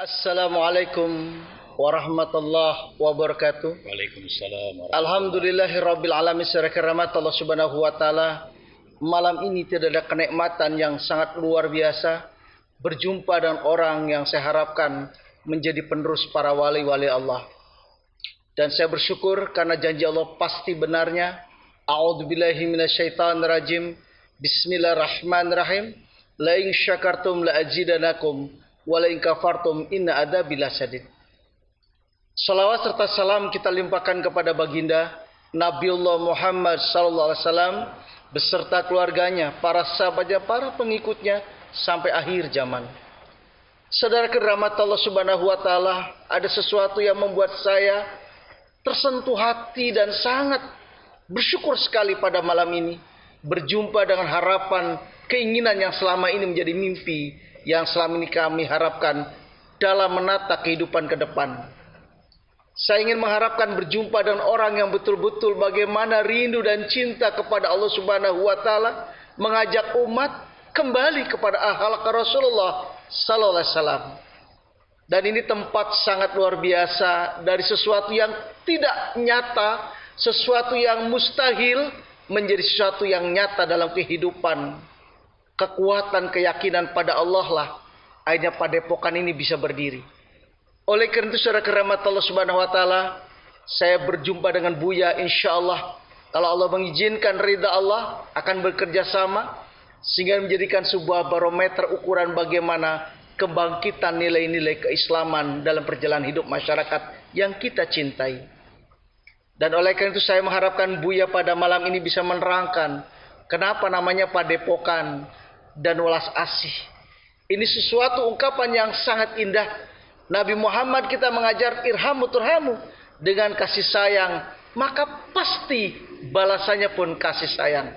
Assalamualaikum warahmatullahi wabarakatuh. Waalaikumsalam. Alhamdulillahirabbil alamin, secara keramat Allah Subhanahu wa taala. Malam ini tidak ada kenikmatan yang sangat luar biasa berjumpa dengan orang yang saya harapkan menjadi penerus para wali-wali Allah. Dan saya bersyukur karena janji Allah pasti benarnya. A'udzubillahi minasyaitonirrajim. Bismillahirrahmanirrahim. La in syakartum la azidanakum wa la in kafartum inna adzabi lasyadid. Salawat serta salam kita limpahkan kepada baginda Nabiullah Muhammad sallallahu alaihi wasallam beserta keluarganya, para sahabatnya, para pengikutnya sampai akhir zaman. Saudara keramat Allah Subhanahu wa taala, ada sesuatu yang membuat saya tersentuh hati dan sangat bersyukur sekali pada malam ini berjumpa dengan harapan, keinginan yang selama ini menjadi mimpi yang selama ini kami harapkan dalam menata kehidupan ke depan. Saya ingin mengharapkan berjumpa dengan orang yang betul-betul bagaimana rindu dan cinta kepada Allah Subhanahu wa taala, mengajak umat kembali kepada akhlak Rasulullah sallallahu alaihi wasallam. Dan ini tempat sangat luar biasa, dari sesuatu yang tidak nyata, sesuatu yang mustahil menjadi sesuatu yang nyata dalam kehidupan. Kekuatan keyakinan pada Allah lah akhirnya padepokan ini bisa berdiri. Oleh karena itu saudara keramat Allah Subhanahu wa taala, saya berjumpa dengan Buya, insyaallah kalau Allah mengizinkan, ridha Allah akan bekerja sama sehingga menjadikan sebuah barometer ukuran bagaimana kebangkitan nilai-nilai keislaman dalam perjalanan hidup masyarakat yang kita cintai. Dan oleh karena itu saya mengharapkan Buya pada malam ini bisa menerangkan kenapa namanya padepokan dan welas asih. Ini sesuatu ungkapan yang sangat indah. Nabi Muhammad kita mengajar irhamu turhamu, dengan kasih sayang maka pasti balasannya pun kasih sayang.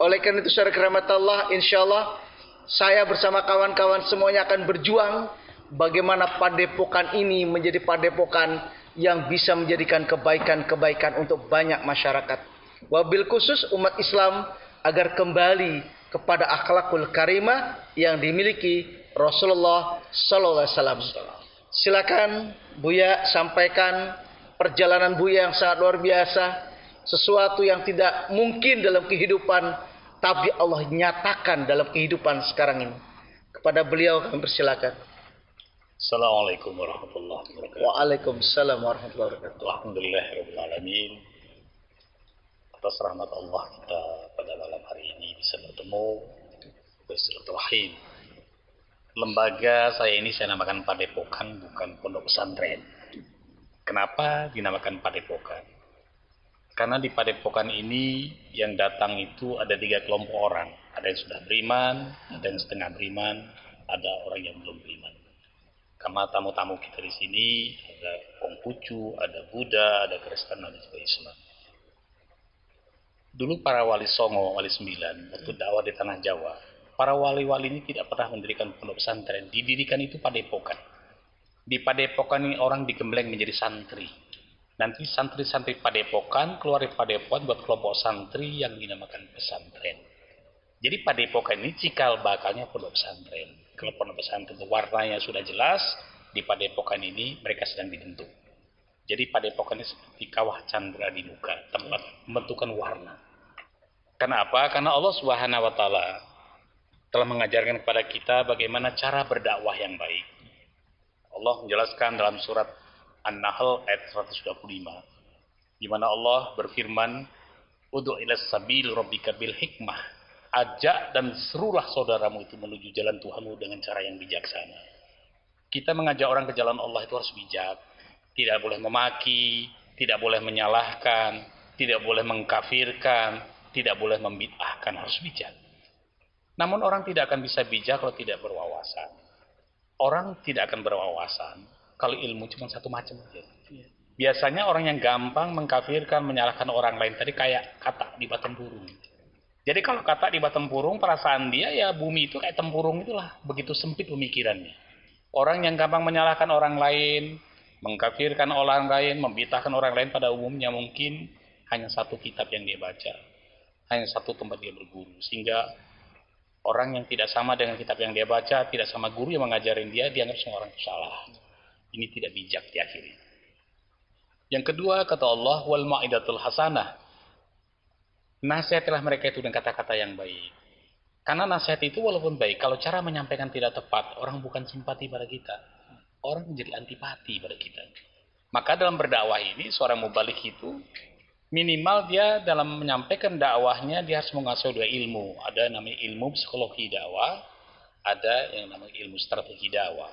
Oleh karena itu saudara keramat Allah, insyaallah saya bersama kawan-kawan semuanya akan berjuang bagaimana padepokan ini menjadi padepokan yang bisa menjadikan kebaikan-kebaikan untuk banyak masyarakat. Wabil khusus umat Islam agar kembali kepada akhlakul karimah yang dimiliki Rasulullah sallallahu alaihi wasallam. Silakan Buya sampaikan perjalanan Buya yang sangat luar biasa, sesuatu yang tidak mungkin dalam kehidupan tapi Allah nyatakan dalam kehidupan sekarang ini. Kepada beliau kami persilakan. Assalamualaikum warahmatullahi wabarakatuh. Waalaikumsalam warahmatullahi wabarakatuh. Alhamdulillahirabbil alamin. Atas rahmat Allah kita pada malam hari ini bisa bertemu, bersilaturahim. Lembaga saya ini saya namakan padepokan, bukan pondok pesantren. Kenapa dinamakan padepokan? Karena di padepokan ini yang datang itu ada 3 kelompok orang. Ada yang sudah beriman, ada yang setengah beriman, ada orang yang belum beriman. Karena tamu-tamu kita di sini ada Konghucu, ada Buddha, ada Kristen, ada juga Islam. Dulu para wali Songo, wali 9, waktu dakwah di tanah Jawa, para wali-wali ini tidak pernah mendirikan pondok pesantren. Didirikan itu padepokan. Di padepokan ini orang digembleng menjadi santri. Nanti santri-santri padepokan keluar dari padepokan buat kelompok santri yang dinamakan pesantren. Jadi padepokan ini cikal bakalnya pondok pesantren. Kalau pondok pesantren itu warnanya sudah jelas, di padepokan ini mereka sedang dibentuk. Jadi padepokan ini seperti kawah candra di muka, tempat membentukkan warna. Kenapa? Karena Allah Subhanahu wa taala telah mengajarkan kepada kita bagaimana cara berdakwah yang baik. Allah menjelaskan dalam surat An-Nahl ayat 125, di mana Allah berfirman, "Ud'u ila sabil rabbika bil hikmah." Ajak dan serulah saudaramu itu menuju jalan Tuhanmu dengan cara yang bijaksana. Kita mengajak orang ke jalan Allah itu harus bijak. Tidak boleh memaki, tidak boleh menyalahkan, tidak boleh mengkafirkan, tidak boleh membid'ahkan, harus bijak. Namun orang tidak akan bisa bijak kalau tidak berwawasan. Orang tidak akan berwawasan kalau ilmu cuma satu macam saja. Biasanya orang yang gampang mengkafirkan, menyalahkan orang lain tadi kayak kata di batang burung. Jadi kalau kata di batang burung, perasaan dia ya bumi itu kayak tempurung itulah, begitu sempit pemikirannya. Orang yang gampang menyalahkan orang lain, mengkafirkan orang lain, membid'ahkan orang lain pada umumnya mungkin hanya satu kitab yang dia baca, hanya satu tempat dia berguru, sehingga Orang yang tidak sama dengan kitab yang dia baca, tidak sama guru yang mengajarin dia, dianggap semua orang itu salah. Ini tidak bijak di akhirnya. Yang kedua, kata Allah, wal ma'idatul hasanah. Nasihatilah mereka itu dengan kata-kata yang baik. Karena nasihat itu walaupun baik, kalau cara menyampaikan tidak tepat, orang bukan simpati pada kita. Orang menjadi antipati pada kita. Maka dalam berdakwah ini, seorang mubalik itu minimal dia dalam menyampaikan dakwahnya dia harus menguasai dua ilmu. Ada namanya ilmu psikologi dakwah, ada yang namanya ilmu strategi dakwah.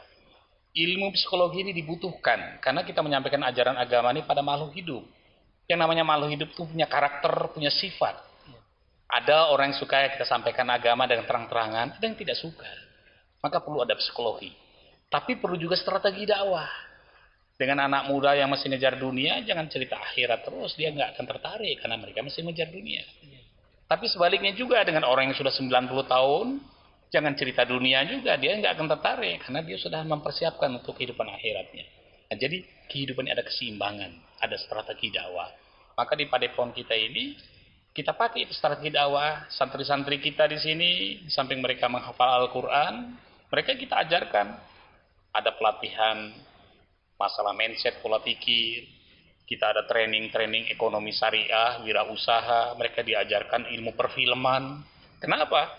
Ilmu psikologi ini dibutuhkan karena kita menyampaikan ajaran agama ini pada makhluk hidup. Yang namanya makhluk hidup itu punya karakter, punya sifat. Ada orang yang suka kita sampaikan agama dengan terang-terangan, ada yang tidak suka. Maka perlu ada psikologi. Tapi perlu juga strategi dakwah. Dengan anak muda yang masih ngejar dunia, jangan cerita akhirat terus, dia nggak akan tertarik karena mereka masih ngejar dunia. Tapi sebaliknya juga dengan orang yang sudah 90 tahun, jangan cerita dunia juga, dia nggak akan tertarik karena dia sudah mempersiapkan untuk kehidupan akhiratnya. Nah, jadi kehidupan ini ada keseimbangan, ada strategi dakwah. Maka di Padepokan kita ini, kita pakai strategi dakwah. Santri-santri kita di sini, di samping mereka menghafal Al-Quran, mereka kita ajarkan. Ada pelatihan masalah mindset, pola pikir. Kita ada training ekonomi syariah, wirausaha. Mereka diajarkan ilmu perfilman. Kenapa?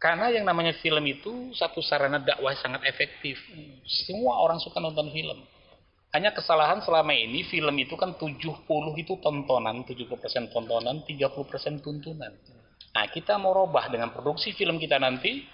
Karena yang namanya film itu satu sarana dakwah sangat efektif. Semua orang suka nonton film. Hanya kesalahan selama ini film itu kan 70 itu tontonan, 70% tontonan, 30% tuntunan. Nah, kita mau robah dengan produksi film kita nanti,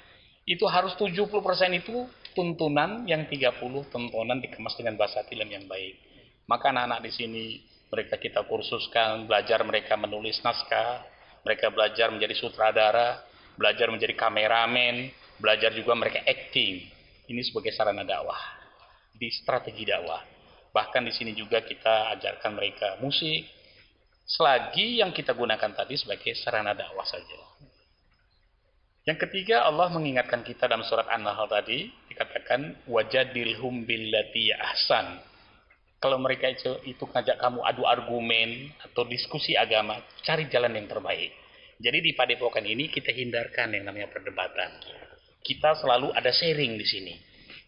itu harus 70% itu tuntunan, yang 30 tontonan dikemas dengan bahasa film yang baik. Maka anak-anak di sini mereka kita kursuskan, belajar mereka menulis naskah, mereka belajar menjadi sutradara, belajar menjadi kameramen, belajar juga mereka acting. Ini sebagai sarana dakwah, di strategi dakwah. Bahkan di sini juga kita ajarkan mereka musik, selagi yang kita gunakan tadi sebagai sarana dakwah saja. Yang ketiga, Allah mengingatkan kita dalam surat An-Nahl tadi, dikatakan wajadilhum billati ahsan. Kalau mereka itu ngajak kamu adu argumen atau diskusi agama, cari jalan yang terbaik. Jadi di Padepokan ini kita hindarkan yang namanya perdebatan. Kita selalu ada sharing di sini.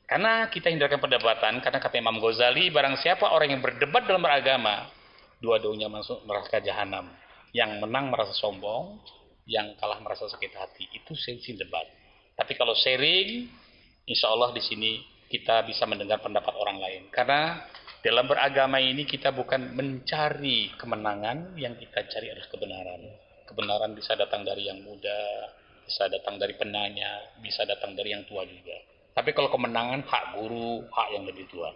Karena kita hindarkan perdebatan, karena kata Imam Ghazali, barang siapa orang yang berdebat dalam beragama, dua-duanya masuk neraka jahanam. Yang menang merasa sombong, yang kalah merasa sakit hati. Itu sesi debat. Tapi kalau sharing, insya Allah di sini kita bisa mendengar pendapat orang lain. Karena dalam beragama ini kita bukan mencari kemenangan, yang kita cari adalah kebenaran. Kebenaran bisa datang dari yang muda, bisa datang dari penanya, bisa datang dari yang tua juga. Tapi kalau kemenangan, hak guru, hak yang lebih tua.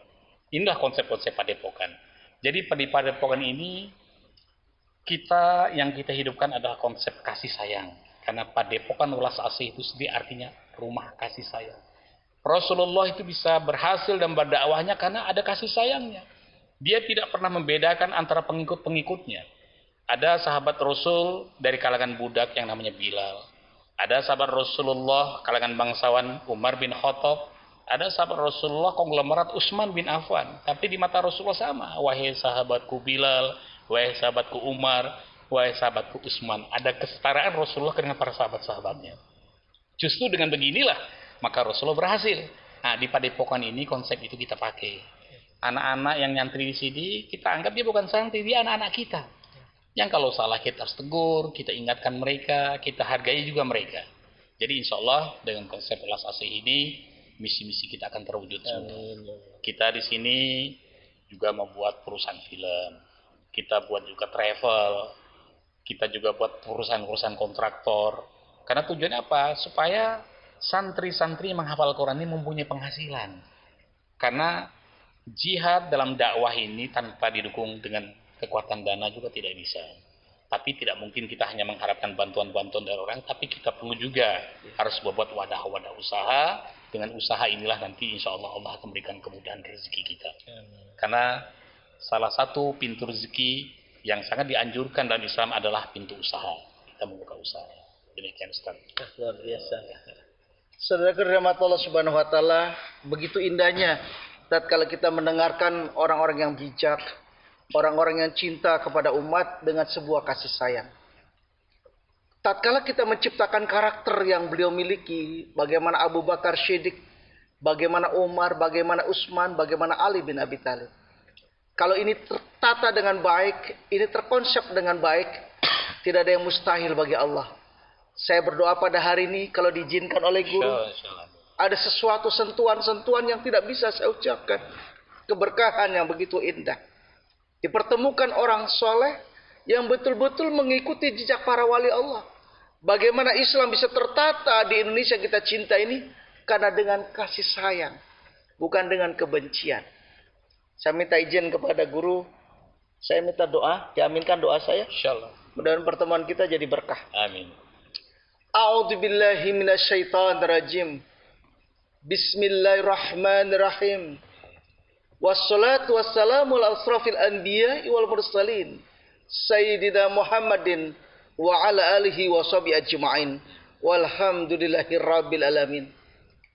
Inilah konsep-konsep Padepokan. Jadi di Padepokan ini, yang kita hidupkan adalah konsep kasih sayang. Karena Padepokan Welas Asih itu sendiri artinya rumah kasih sayang. Rasulullah itu bisa berhasil dalam berdakwahnya karena ada kasih sayangnya. Dia tidak pernah membedakan antara pengikut-pengikutnya. Ada sahabat Rasul dari kalangan budak yang namanya Bilal. Ada sahabat Rasulullah kalangan bangsawan Umar bin Khattab. Ada sahabat Rasulullah konglomerat Utsman bin Affan. Tapi di mata Rasulullah sama. Wahai sahabatku Bilal, wahai sahabatku Umar, wahai sahabatku Utsman. Ada kesetaraan Rasulullah dengan para sahabat-sahabatnya. Justru dengan beginilah maka Rasulullah berhasil. Nah, di Padepokan ini konsep itu kita pakai. Anak-anak yang nyantri di sini kita anggap dia bukan santri, dia anak-anak kita. Yang kalau salah kita harus tegur, kita ingatkan mereka, kita hargai juga mereka. Jadi insya Allah dengan konsep Welas Asih ini, misi-misi kita akan terwujud semua. Kita di sini juga membuat perusahaan film, kita buat juga travel, kita juga buat perusahaan-perusahaan kontraktor. Karena tujuannya apa? Supaya santri-santri menghafal Quran ini mempunyai penghasilan. Karena jihad dalam dakwah ini tanpa didukung dengan kekuatan dana juga tidak bisa. Tapi tidak mungkin kita hanya mengharapkan bantuan-bantuan dari orang, tapi kita perlu juga harus membuat wadah-wadah usaha. Dengan usaha inilah nanti insya Allah Allah akan memberikan kemudahan rezeki kita. Karena salah satu pintu rezeki yang sangat dianjurkan dalam Islam adalah pintu usaha. Kita membuka usaha. Demikian Ustaz. Luar biasa. Saudara rahmat Allah Subhanahu wa taala, begitu indahnya tatkala kita mendengarkan orang-orang yang bijak, orang-orang yang cinta kepada umat dengan sebuah kasih sayang. tatkala kita menciptakan karakter yang beliau miliki, bagaimana Abu Bakar Siddiq, bagaimana Umar, bagaimana Utsman, bagaimana Ali bin Abi Thalib. Kalau ini tertata dengan baik, ini terkonsep dengan baik, tidak ada yang mustahil bagi Allah. Saya berdoa pada hari ini, kalau diizinkan oleh guru, ada sesuatu sentuhan-sentuhan yang tidak bisa saya ucapkan. Keberkahan yang begitu indah. Dipertemukan orang soleh yang betul-betul mengikuti jejak para wali Allah. Bagaimana Islam bisa tertata di Indonesia kita cinta ini? Karena dengan kasih sayang, bukan dengan kebencian. Saya minta izin kepada guru, saya minta doa, diaminkan doa saya. Insyaallah. Mudah-mudahan pertemuan kita jadi berkah. Amin. A'udzubillahi minasyaitonirrajim. Bismillahirrahmanirrahim. Wassalatu wassalamu ala asrafil anbiya'i wal mursalin. Sayyidina Muhammadin wa ala alihi wa sahbihi ajma'in. Walhamdulillahi rabbil alamin.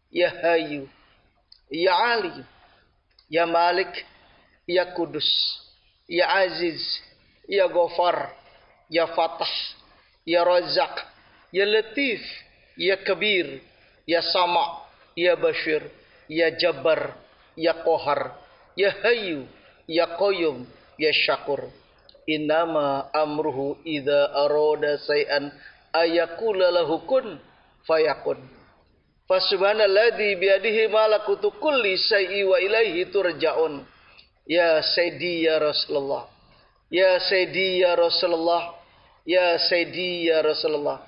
Ya Hayyu, Ya Ali, Ya Malik, Ya Kudus, Ya Aziz, Ya Ghafar, Ya Fatah, Ya Razak, Ya Latif, Ya Kabir, Ya Sama', Ya Bashir, Ya Jabbar, Ya Qahar, Ya Hayyu, Ya Qayyum, Ya Syakur. Innama amruhu idza arada say'an ayakula lahu kun fayakun. Fasubhanalladzi biyadihi malakutu kulli syai'i wa ilaihi turja'un. Ya Sayyidi ya Rasulullah. Ya Sayyidi ya Rasulullah. Ya Sayyidi ya Rasulullah.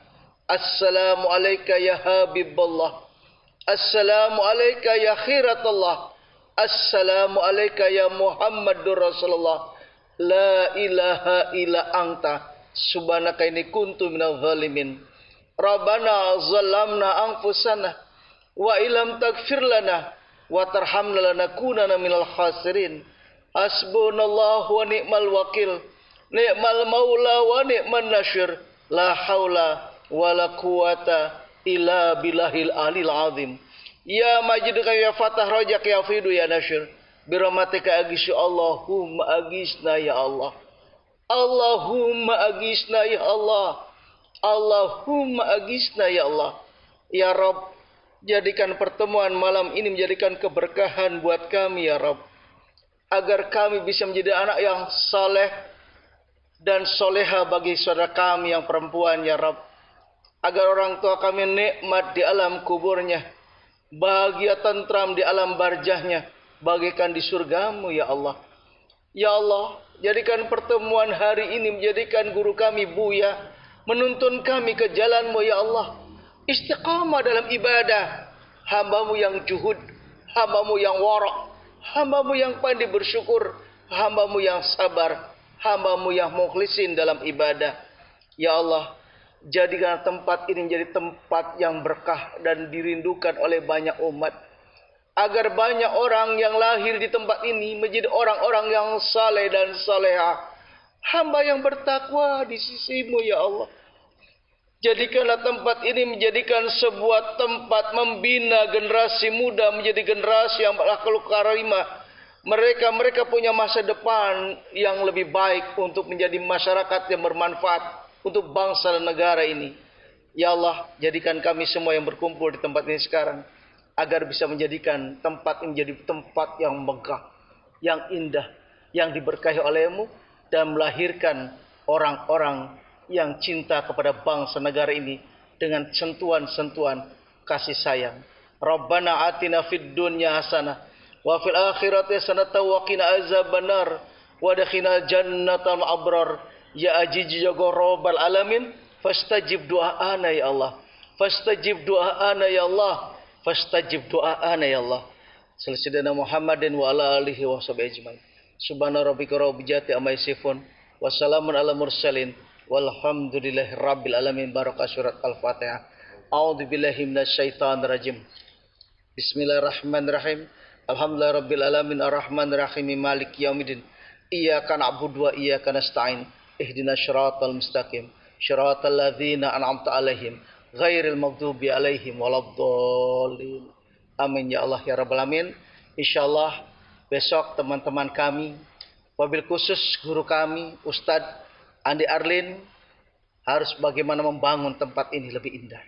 Assalamu alayka ya Habiballah. Assalamu alayka ya Khiratullah. Assalamu alayka ya Muhammadur Rasulullah. La ilaha illa anta subhanaka inni kuntu minadh zalimin. Rabbana zalamna anfusana wa ilam taghfir lana wa tarhamna lanakunanna minal khasirin. Hasbunallahu wa ni'mal wakil. Ni'mal maula wa ni'man nasyir. La haula wa la quwata illa billahil alil azim. Ya majiduka ya fatah rajak ya fidu ya nasyir. Birahmatika agishu Allahumma agisna ya Allah. Allahumma agisna ya Allah. Allahumma agisna ya Allah. Ya Rabb, jadikan pertemuan malam ini menjadikan keberkahan buat kami ya Rabb. Agar kami bisa menjadi anak yang saleh dan soleha bagi saudara kami yang perempuan ya Rabb. Agar orang tua kami nikmat di alam kuburnya, bahagia tentram di alam barjahnya, bagikan di surgamu ya Allah. Ya Allah, jadikan pertemuan hari ini menjadikan guru kami Buya menuntun kami ke jalanmu ya Allah. Istiqamah dalam ibadah. Hambamu yang juhud, hambamu yang warak, hambamu yang pandai bersyukur, hambamu yang sabar, hambamu yang mukhlisin dalam ibadah. Ya Allah, jadikan tempat ini menjadi tempat yang berkah dan dirindukan oleh banyak umat. Agar banyak orang yang lahir di tempat ini menjadi orang-orang yang saleh dan salehah, hamba yang bertakwa di sisimu ya Allah. Jadikanlah tempat ini menjadikan sebuah tempat membina generasi muda menjadi generasi yang berakhlak karimah. Mereka punya masa depan yang lebih baik untuk menjadi masyarakat yang bermanfaat untuk bangsa dan negara ini. Ya Allah, jadikan kami semua yang berkumpul di tempat ini sekarang agar bisa menjadikan tempat ini menjadi tempat yang megah, yang indah, yang diberkahi oleh-Mu dan melahirkan orang-orang yang cinta kepada bangsa negara ini dengan sentuhan-sentuhan kasih sayang. Rabbana atina fid dunya hasanah wa fil akhirati hasanatan wa qina azabannar wa adkhilna jannatal abrar ya aziz ya rabbal alamin. Fastajib du'aana ya Allah. Fastajib du'aana ya Allah. Fastajib du'aana ya Allah. Sayyidina Muhammadin wa ala alihi wa sahbihi ajmain. Subhana rabbika rabbil izzati amma yasifun wa salamun ala mursalin walhamdulillahi rabbil alamin. Baraka surat Al-Fatihah. A'udzu billahi minasyaitonir rajim. Bismillahirrahmanirrahim. Alhamdulillahi rabbil alamin arrahmanir rahim maliki yaumiddin. Iyyaka na'budu wa iyyaka nasta'in. Ihdinas siratal mustaqim. Shiratal ladzina an'amta 'alaihim ghairil maghdubi 'alaihim waladdallin. Amin ya Allah ya rabbal alamin. Insyaallah besok teman-teman kami, wabil khusus guru kami Ustadz Andi Arlin harus bagaimana membangun tempat ini lebih indah.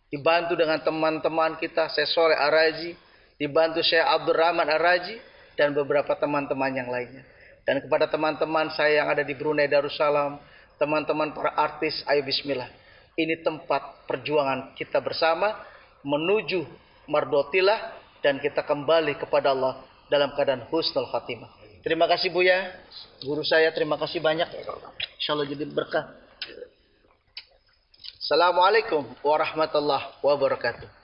Dibantu dengan teman-teman kita, Syekh Soleh Ar-Raji, dibantu Syekh Abdurrahman Ar-Raji, dan beberapa teman-teman yang lainnya. Dan kepada teman-teman saya yang ada di Brunei Darussalam, teman-teman para artis, ayo bismillah. Ini tempat perjuangan kita bersama menuju Mardotilah dan kita kembali kepada Allah dalam keadaan husnul khatimah. Terima kasih Buya, guru saya, terima kasih banyak. Insyaallah jadi berkah. Assalamualaikum warahmatullahi wabarakatuh.